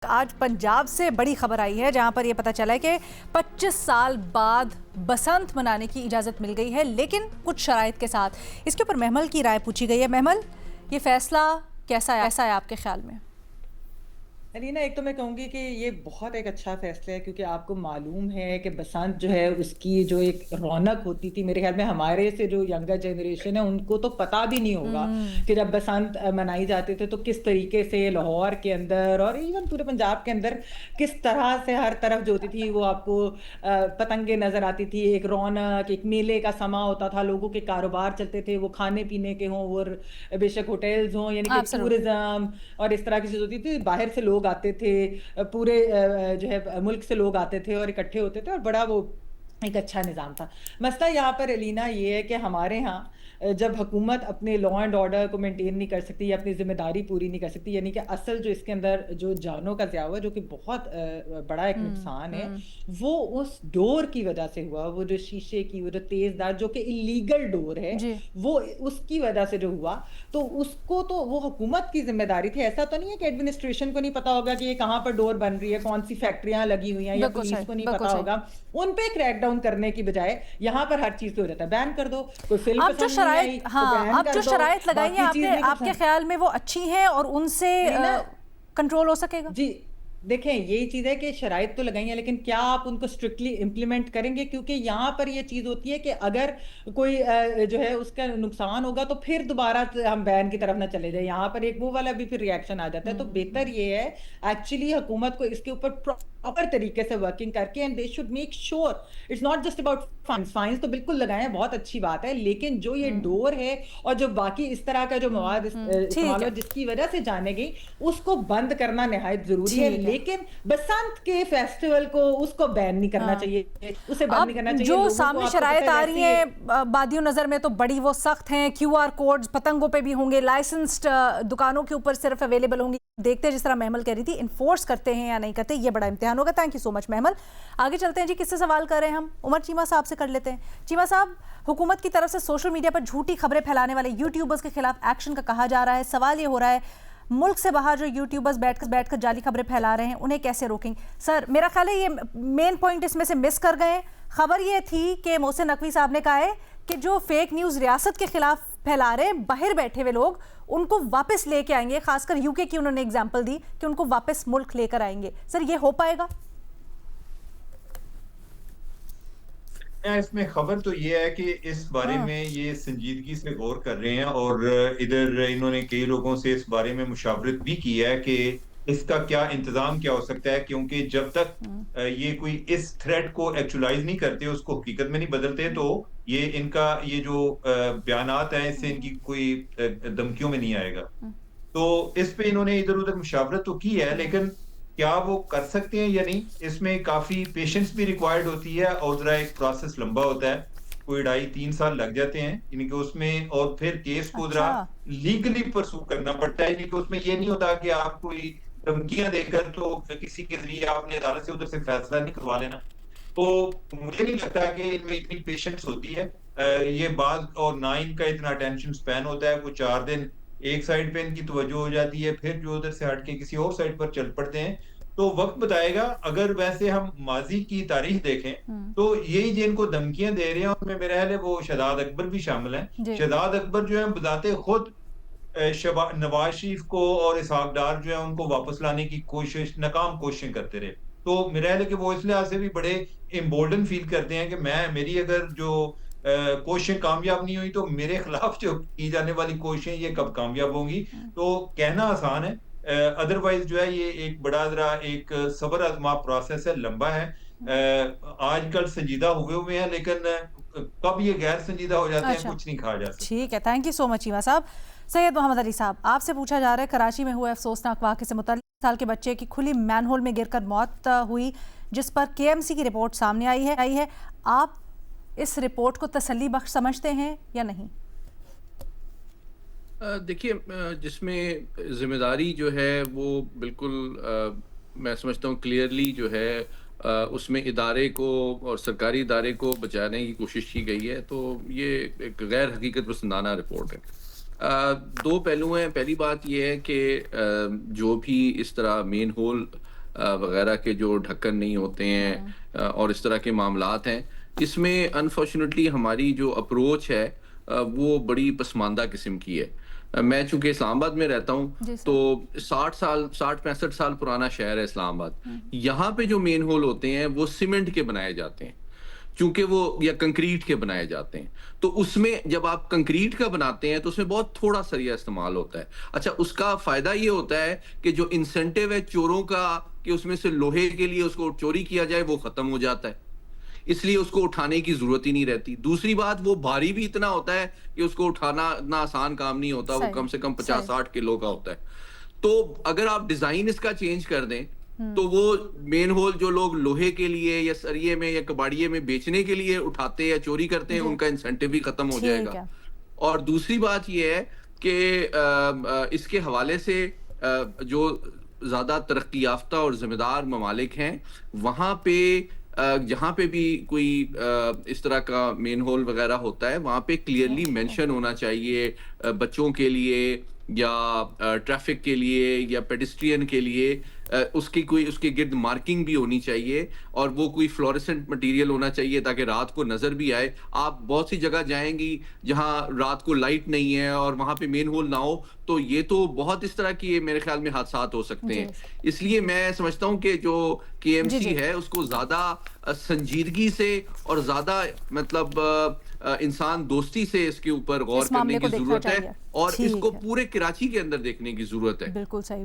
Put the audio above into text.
आज पंजाब से बड़ी खबर आई है जहां पर यह पता चला है कि 25 साल बाद बसंत मनाने की इजाज़त मिल गई है, लेकिन कुछ शराइत के साथ। इसके ऊपर महमल की राय पूछी गई है। महमल, ये फैसला कैसा है आपके ख्याल में? अलीना, एक तो मैं कहूँगी कि ये बहुत एक अच्छा फैसला है, क्योंकि आपको मालूम है कि बसंत जो है उसकी जो एक रौनक होती थी, मेरे ख्याल में हमारे से जो यंगर जनरेशन है उनको तो पता भी नहीं होगा कि जब बसंत मनाई जाती थी तो किस तरीके से लाहौर के अंदर और इवन पूरे पंजाब के अंदर किस तरह से हर तरफ जो होती थी वो आपको पतंगे नजर आती थी। एक रौनक, एक मेले का समा होता था, लोगों के कारोबार चलते थे, वो खाने पीने के हों और बेशक होटल्स हों, यानी कि एब्सोल्युटली। टूरिज्म और इस तरह की चीज होती थी। बाहर से लोग आते थे, पूरे जो है मुल्क से लोग आते थे और इकट्ठे होते थे और बड़ा वो एक अच्छा निज़ाम था। मसला यहाँ पर एलिना ये है कि हमारे यहाँ जब हुकूमत अपने लॉ एंड ऑर्डर को मेंटेन नहीं कर सकती या अपनी जिम्मेदारी पूरी नहीं कर सकती, यानी कि असल जो इसके अंदर जो जानों का ज़िया हुआ, जो कि बहुत बड़ा एक नुकसान है, वो उस डोर की वजह से हुआ। वो जो शीशे की वो जो तेज़दार जो कि इलीगल डोर है, जी। वो उसकी वजह से जो हुआ, तो उसको तो वो हुकूमत की जिम्मेदारी थी। ऐसा तो नहीं है कि एडमिनिस्ट्रेशन को नहीं पता होगा कि ये कहाँ पर डोर बन रही है, कौन सी फैक्ट्रियां लगी हुई हैं, या बिल्कुल पुलिस सही, को नहीं बिल्कुल पता सही। होगा। उन पे क्रैकडाउन करने की बजाय यहाँ पर हर चीज पे हो जाता है, बैन कर दो। कोई फिल्म अब जो पसंद नहीं आई शराइत, तो बैन अब कर जो दो, शराइत लगाई है बाकी चीज आपने, नहीं आपके पसंद। ख्याल में वो अच्छी हैं और उनसे रीना कंट्रोल हो सकेगा? जी, देखें, यही चीज़ है कि शराइत तो लगाई है, लेकिन क्या आप उनको स्ट्रिक्टली इम्प्लीमेंट करेंगे? क्योंकि यहाँ पर ये चीज़ होती है कि अगर कोई जो है उसका नुकसान होगा तो फिर दोबारा से हम बैन की तरफ ना चले जाए। यहाँ पर एक वो वाला भी फिर रिएक्शन आ जाता है। तो बेहतर ये है एक्चुअली हुकूमत को इसके ऊपर प्रॉपर तरीके से वर्किंग करके, and they should make sure it's not just about fines. Fines तो बिल्कुल लगाए हैं, बहुत अच्छी बात है, लेकिन जो ये डोर है और जो बाकी इस तरह का जो मवाद ठीक इस्तेमाल हुआ है, जिसकी वजह से जाने गई, उसको बंद करना निहायत जरूरी है। ठीक है। लेकिन बसंत के फेस्टिवल को उसको बैन नहीं करना हाँ। चाहिए, उसे बंद नहीं अब करना चाहिए। जो लोगों को सामने आपको पता शराइत है आ रही वैसे ही हैं बादियों नज़र में तो बड़ी वो सख्त हैं। क्यूआर कोड्स पतंगों पे भी होंगे, लाइसेंस्ड दुकानों के ऊपर सिर्फ अवेलेबल होंगी। देखते हैं जिस तरह महमल कह रही थी, इन्फोर्स करते हैं या नहीं करते, ये बड़ा इम्तिहान होगा। थैंक यू सो मच महमल। आगे चलते हैं जी, किससे सवाल कर रहे हैं हम? उमर चीमा साहब से कर लेते हैं। चीमा साहब, हुकूमत की तरफ से सोशल मीडिया पर झूठी खबरें फैलाने वाले यूट्यूबर्स के खिलाफ एक्शन का कहा जा रहा है। सवाल ये हो रहा है, मुल्क से बाहर जो यूट्यूबर्स बैठकर जाली खबरें फैला रहे हैं उन्हें कैसे रोकेंगे? सर, मेरा ख्याल है ये मेन पॉइंट इसमें से मिस कर गए। खबर ये थी कि मोहसिन नकवी साहब ने कहा है कि जो फेक न्यूज़ रियासत के खिलाफ फैला रहे हैं बाहर बैठे हुए लोग, उनको वापस लेके आएंगे। खासकर यूके की उन्होंने एग्जाम्पल दी कि उनको वापस मुल्क लेकर आएंगे। सर, ये हो पाएगा? इसमें खबर तो ये है कि इस बारे हाँ। में ये संजीदगी से गौर कर रहे हैं और इधर इन्होंने कई लोगों से इस बारे में मुशावरत भी की है कि इसका क्या इंतजाम क्या हो सकता है, क्योंकि जब तक ये कोई इस थ्रेट को एक्चुअलाइज नहीं करते, उसको हकीकत में नहीं बदलते, तो ये इनका ये जो बयानात है इससे इनकी कोई धमकियों में नहीं आएगा। तो इस पे इन्होंने इधर उधर मुशावरत तो की है, लेकिन क्या वो कर सकते हैं या नहीं, इसमें काफी पेशेंस भी रिक्वायर्ड होती है और जरा एक प्रोसेस लंबा होता है। कोई 2.5-3 साल लग जाते हैं इनके उसमें, और फिर केस को जरा अच्छा। लीगली परसू करना पड़ता है। क्योंकि उसमें ये नहीं होता कि आप कोई धमकियां देकर तो किसी के जरिए आपने अदालत से उधर से फैसला नहीं करवा लेना। तो मुझे नहीं लगता कि इनमें इतनी पेशेंस होती है। ये बात, और ना इनका इतना अटेंशन स्पैन होता है। वो 4 दिन एक साइड पे इनकी तवज्जो हो जाती है, फिर जो उधर से हट के किसी और साइड पर चल पड़ते हैं। तो वक्त बताएगा। अगर वैसे हम माजी की तारीख देखें तो यही जिनको धमकियां दे रहे हैं उनमें मेरा ख्याल है वो शहजाद अकबर भी शामिल हैं। जी। शहजाद अकबर जो है बजाते खुद नवाज शरीफ को और इसहाक डार जो है उनको वापस लाने की कोशिश, नाकाम कोशिशें करते रहे। तो मेरा ख्याल है कि वो इस लिहाज से भी बड़े इम्बोल्डन फील करते हैं कि मेरी अगर जो कोशिशें कामयाब नहीं हुई तो मेरे खिलाफ जो की जाने वाली कोशिशें ये कब कामयाब होंगी। तो कहना आसान है, अदरवाइज जो है ये एक बड़ा जरा एक सब्र आजमा प्रोसेस है, लंबा है। आजकल संजीदा हुए हुए हैं, लेकिन कब ये गैर संजीदा हो जाते हैं अच्छा, कुछ नहीं कहा जा सकता। ठीक है। Thank you so much Cheema साहब। सैयद मोहम्मद अली साहब, आपसे पूछा जा रहा है, कराची में हुए अफसोसनाक वाक़े से मुताल्लिक़ साल के बच्चे की खुली मैनहोल में गिरकर मौत हुई, जिस पर केएमसी की रिपोर्ट सामने आई है। आप इस रिपोर्ट को तसल्ली बख्श समझते हैं या नहीं? देखिए, जिसमें जिम्मेदारी जो है वो बिल्कुल मैं समझता हूँ क्लियरली जो है उसमें इदारे को और सरकारी इदारे को बचाने की कोशिश की गई है। तो ये एक गैर हकीकत पसंदाना रिपोर्ट है। दो पहलू हैं। पहली बात ये है कि जो भी इस तरह मेन होल वगैरह के जो ढक्कन नहीं होते हैं और इस तरह के मामलात हैं, इसमें अनफॉर्चुनेटली हमारी जो अप्रोच है वो बड़ी पसमानदा किस्म की है। मैं चूंकि इस्लामाबाद में रहता हूँ, जी सर। तो 60-65 साल पुराना शहर है इस्लामाबाद। यहाँ पे जो मेन होल होते हैं वो सीमेंट के बनाए जाते हैं, चूंकि वो या कंक्रीट के बनाए जाते हैं। तो उसमें जब आप कंक्रीट का बनाते हैं तो उसमें बहुत थोड़ा सरिया इस्तेमाल होता है। अच्छा, उसका फायदा ये होता है कि जो इंसेंटिव है चोरों का कि उसमें से लोहे के लिए उसको चोरी किया जाए, वो खत्म हो जाता है, इसलिए उसको उठाने की जरूरत ही नहीं रहती। दूसरी बात, वो भारी भी इतना होता है कि उसको उठाना इतना आसान काम नहीं होता, वो सही, कम से कम सही। 50-60 किलो का होता है। तो अगर आप डिजाइन इसका चेंज कर दें तो वो मेन होल जो लोग लोहे के लिए या सरिये में या कबाड़िए में बेचने के लिए उठाते या चोरी करते हैं, जी। उनका इंसेंटिव भी खत्म हो ठीक जाएगा। है। और दूसरी बात ये है कि इसके हवाले से जो ज्यादा तरक्की याफ्ता और जिम्मेदार ममालिक हैं, वहां पे जहाँ पे भी कोई इस तरह का मेन होल वगैरह होता है, वहां पे क्लियरली मेंशन होना चाहिए बच्चों के लिए या ट्रैफिक के लिए या पेडिस्ट्रियन के लिए, उसकी कोई उसके गिर्द मार्किंग भी होनी चाहिए और वो कोई फ्लोरेसेंट मटेरियल होना चाहिए ताकि रात को नजर भी आए। आप बहुत सी जगह जाएंगी जहां रात को लाइट नहीं है और वहां पे मेन होल ना हो, तो ये तो बहुत इस तरह की मेरे ख्याल में हादसात हो सकते जी। हैं। इसलिए मैं समझता हूँ कि जो जी, KMC जी। है उसको ज्यादा संजीदगी से और ज्यादा मतलब इंसान दोस्ती से इसके ऊपर गौर इस मामले करने को की देखना जरूरत है चाहिए। और ठीक इसको है। पूरे कराची के अंदर देखने की जरूरत है। बिल्कुल सही